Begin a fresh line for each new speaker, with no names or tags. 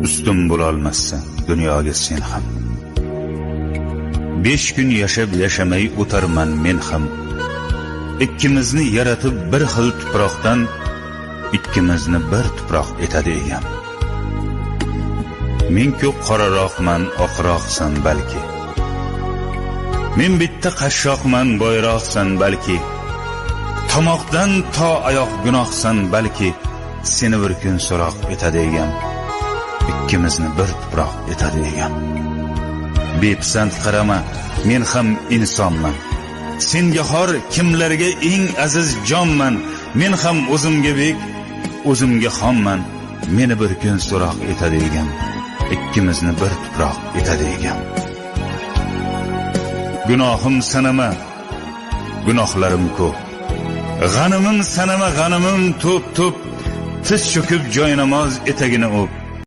Üstün bo'lolmassan dunyoga sen ham. 5 kun yashab yashamay o'tarman men ham. Ikkimizni yaratib bir xil tuproqdan, ikkimizni bir tuproq etadi egam. Men-ku qoraroqman, oqroqsan balki. Men bitta qashshoqman, boyroqsan balki. Tomoqdan to oyoq gunohsan balki. Seni bir kun so'roq etadi egam. Ikkimizni bir tuproq etadi egam. Bepisand qarama, men ham insonman. Senga xor kimlarga eng aziz jonman. Men ham o'zimga bek, o'zimga xonman. Meni bir kun so'roq etadi egam. Ikkimizni bir tuproq etadi egam. Gunohim sanama, gunohlarim ko'p. G'animim sanama, g'animim to'p-to'p. Tiz cho'kib joynamoz etagini o'p.